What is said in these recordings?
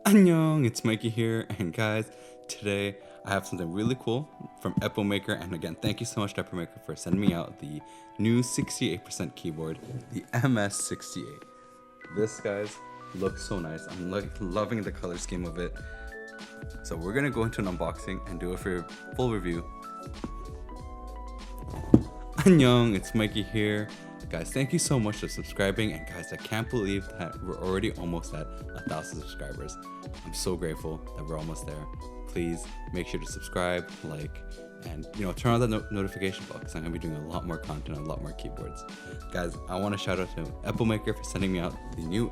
Annyeong, it's Mikey here, and guys, today I have something really cool from Epomaker, and again, thank you so much to Epomaker for sending me out the new 68% keyboard, the MS68. This, guys, looks so nice. I'm loving the color scheme of it. So we're gonna go into an unboxing and do a full review. Annyeong, it's Mikey here. Guys, thank you so much for subscribing, and guys, I can't believe that we're already almost at 1,000 subscribers. I'm so grateful that we're almost there. Please make sure to subscribe, like, and turn on the notification bell, because I'm gonna be doing a lot more content on a lot more keyboards. Guys, I want to shout out to Epomaker for sending me out the new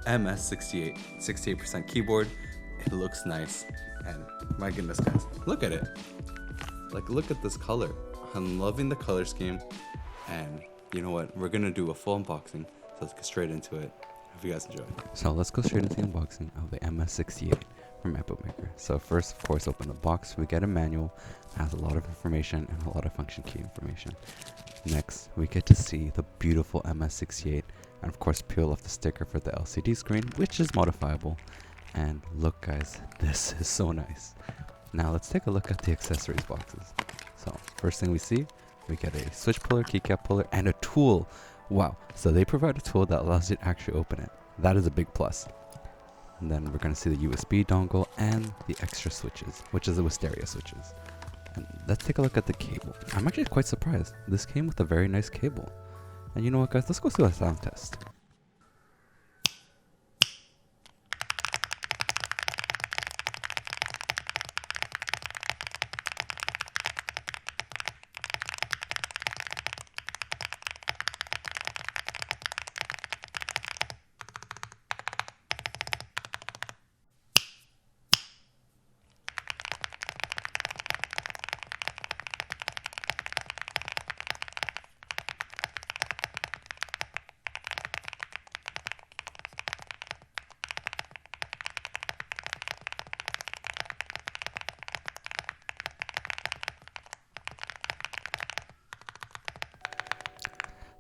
MS68 68% keyboard. It looks nice, and my goodness, guys, look at it. Look at this color. I'm loving the color scheme, and you know what? We're gonna do a full unboxing, so let's get straight into it. Hope you guys enjoy. So let's go straight into the unboxing of the MS68 from Epomaker. So first, of course, open the box. We get a manual, has a lot of information and a lot of function key information. Next, we get to see the beautiful MS68, and of course, peel off the sticker for the LCD screen, which is modifiable. And look, guys, this is so nice. Now let's take a look at the accessories boxes. So first thing we see, we get a switch puller, keycap puller, and a tool. Wow, so they provide a tool that allows you to actually open it. That is a big plus. And then we're going to see the USB dongle and the extra switches, which is the Wisteria switches. And let's take a look at the cable. I'm actually quite surprised. This came with a very nice cable. And you know what, guys, let's go do a sound test.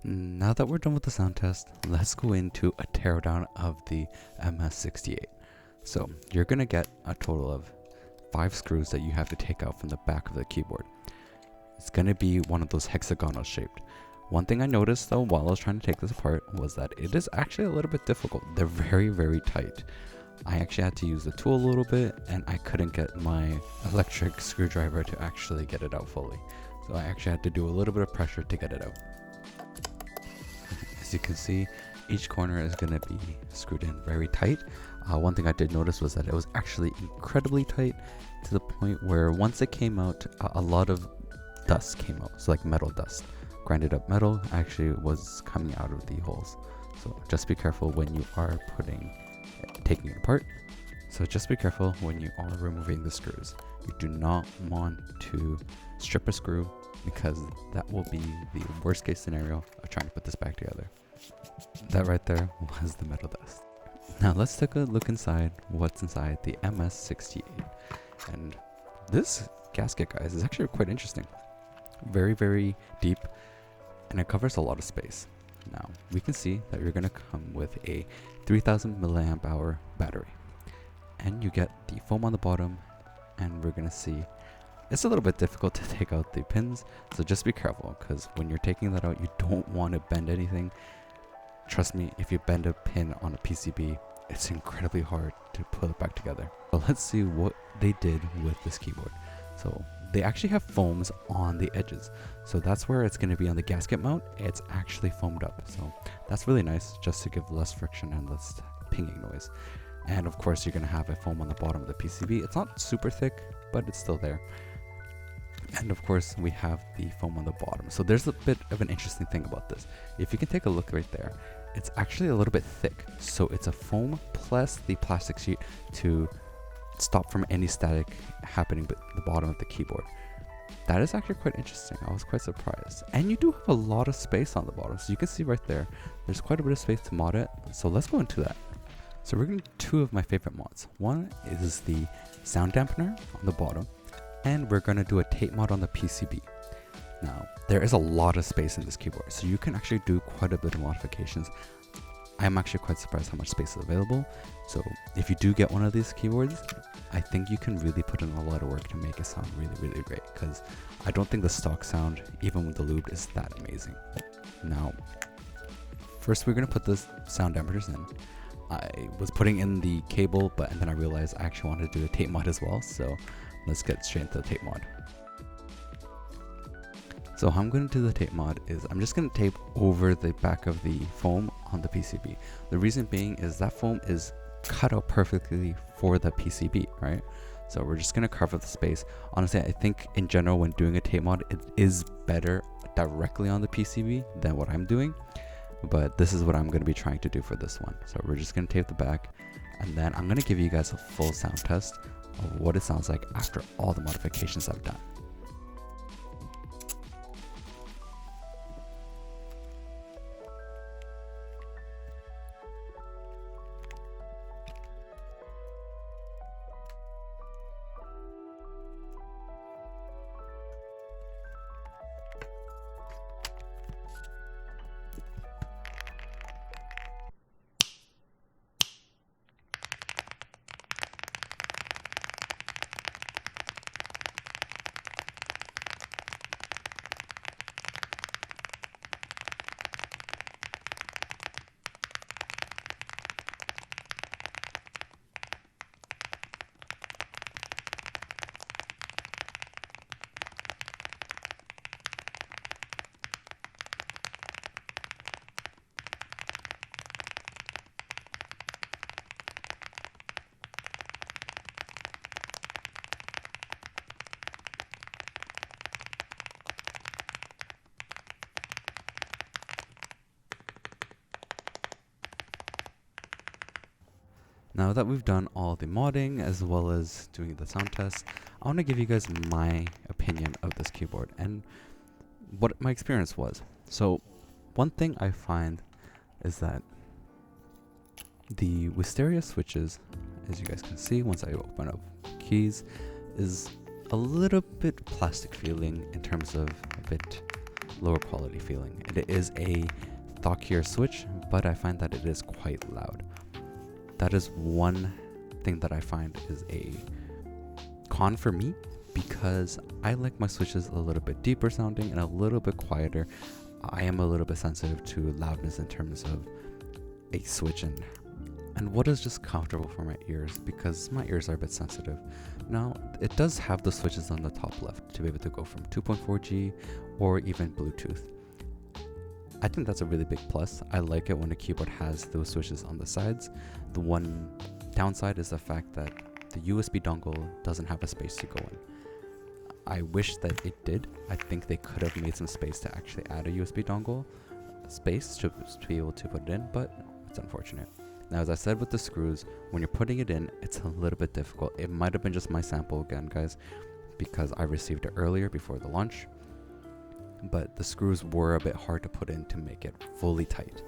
Now that we're done with the sound test, let's go into a teardown of the MS68. So you're going to get a total of 5 screws that you have to take out from the back of the keyboard. It's going to be one of those hexagonal shaped. One thing I noticed though while I was trying to take this apart was that it is actually a little bit difficult. They're very, very tight. I actually had to use the tool a little bit, and I couldn't get my electric screwdriver to actually get it out fully. So I actually had to do a little bit of pressure to get it out. As you can see, each corner is going to be screwed in very tight. One thing I did notice was that it was actually incredibly tight, to the point where once it came out, a lot of dust came out. So like metal dust. Grinded up metal actually was coming out of the holes. So just be careful when you are taking it apart. So just be careful when you are removing the screws. You do not want to strip a screw, because that will be the worst case scenario of trying to put this back together. That right there was the metal dust. Now let's take a look inside what's inside the MS68. And this gasket, guys, is actually quite interesting. Very, very deep, and it covers a lot of space. Now we can see that you're going to come with a 3000 milliamp hour battery, and you get the foam on the bottom, and we're going to see it's a little bit difficult to take out the pins, so just be careful, because when you're taking that out, you don't want to bend anything. Trust me, if you bend a pin on a PCB, it's incredibly hard to put it back together. So let's see what they did with this keyboard. So they actually have foams on the edges, so that's where it's going to be on the gasket mount. It's actually foamed up, so that's really nice, just to give less friction and less pinging noise. And of course, you're going to have a foam on the bottom of the PCB. It's not super thick, but it's still there. And of course, we have the foam on the bottom. So there's a bit of an interesting thing about this. If you can take a look right there, it's actually a little bit thick. So it's a foam plus the plastic sheet to stop from any static happening at the bottom of the keyboard. That is actually quite interesting. I was quite surprised. And you do have a lot of space on the bottom. So you can see right there, there's quite a bit of space to mod it. So let's go into that. So we're going to do 2 of my favorite mods. One is the sound dampener on the bottom, and we're going to do a tape mod on the PCB. Now, there is a lot of space in this keyboard, so you can actually do quite a bit of modifications. I'm actually quite surprised how much space is available. So if you do get one of these keyboards, I think you can really put in a lot of work to make it sound really great, because I don't think the stock sound, even with the Lubed, is that amazing. Now, first we're going to put the sound dampers in. I was putting in the cable, and then I realized I actually wanted to do a tape mod as well, so let's get straight into the tape mod. So how I'm going to do the tape mod is I'm just going to tape over the back of the foam on the PCB. The reason being is that foam is cut out perfectly for the PCB, right? So we're just going to cover the space. Honestly, I think in general when doing a tape mod, it is better directly on the PCB than what I'm doing. But this is what I'm going to be trying to do for this one. So we're just going to tape the back, and then I'm going to give you guys a full sound test of what it sounds like after all the modifications I've done. Now that we've done all the modding as well as doing the sound test, I want to give you guys my opinion of this keyboard and what my experience was. So one thing I find is that the Wisteria switches, as you guys can see once I open up keys, is a little bit plastic feeling in terms of a bit lower quality feeling. It is a stockier switch, but I find that it is quite loud. That is one thing that I find is a con for me, because I like my switches a little bit deeper sounding and a little bit quieter. I am a little bit sensitive to loudness in terms of a switch and what is just comfortable for my ears, because my ears are a bit sensitive. Now, it does have the switches on the top left to be able to go from 2.4G or even Bluetooth. I think that's a really big plus. I like it when a keyboard has those switches on the sides. The one downside is the fact that the USB dongle doesn't have a space to go in. I wish that it did. I think they could have made some space to actually add a USB dongle space to be able to put it in, but it's unfortunate. Now, as I said with the screws, when you're putting it in, it's a little bit difficult. It might have been just my sample again, guys, because I received it earlier before the launch. But the screws were a bit hard to put in to make it fully tight.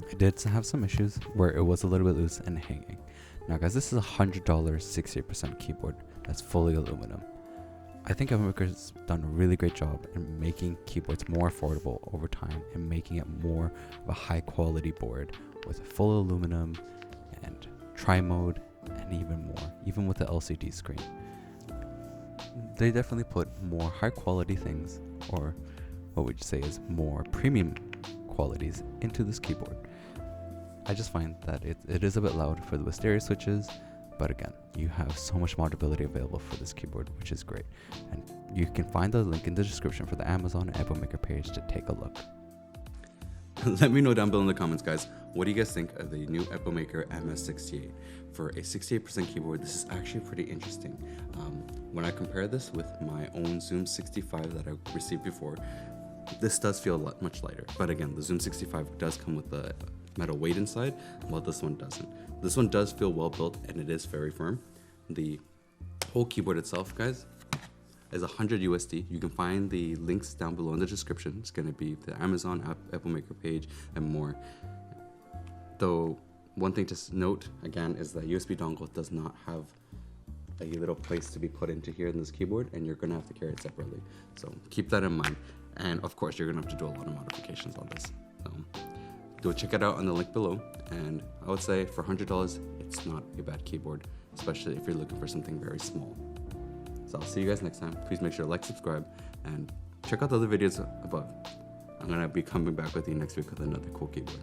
I did have some issues where it was a little bit loose and hanging. Now guys, this is a $100 68% keyboard that's fully aluminum. I think Epomaker's done a really great job in making keyboards more affordable over time and making it more of a high quality board with full aluminum and tri-mode and even more, even with the LCD screen. They definitely put more high quality things, or what would you say is more premium qualities, into this keyboard. I just find that it is a bit loud for the Wisteria switches, but again, you have so much moddability available for this keyboard, which is great. And you can find the link in the description for the Amazon and Epomaker page to take a look. Let me know down below in the comments, guys, what do you guys think of the new Epomaker MS68? For a 68% keyboard, this is actually pretty interesting. When I compare this with my own Zoom 65 that I received before, this does feel much lighter. But again, the Zoom 65 does come with the metal weight inside, while this one doesn't. This one does feel well built and it is very firm. The whole keyboard itself, guys, is 100 USD. You can find the links down below in the description. It's going to be the Amazon Epomaker page and more. Though one thing to note again is that USB dongle does not have a little place to be put into here in this keyboard, and you're going to have to carry it separately. So keep that in mind. And of course, you're going to have to do a lot of modifications on this. So Go check it out on the link below. And I would say for $100, it's not a bad keyboard, especially if you're looking for something very small. So I'll see you guys next time. Please make sure to like, subscribe, and check out the other videos above. I'm gonna be coming back with you next week with another cool keyboard.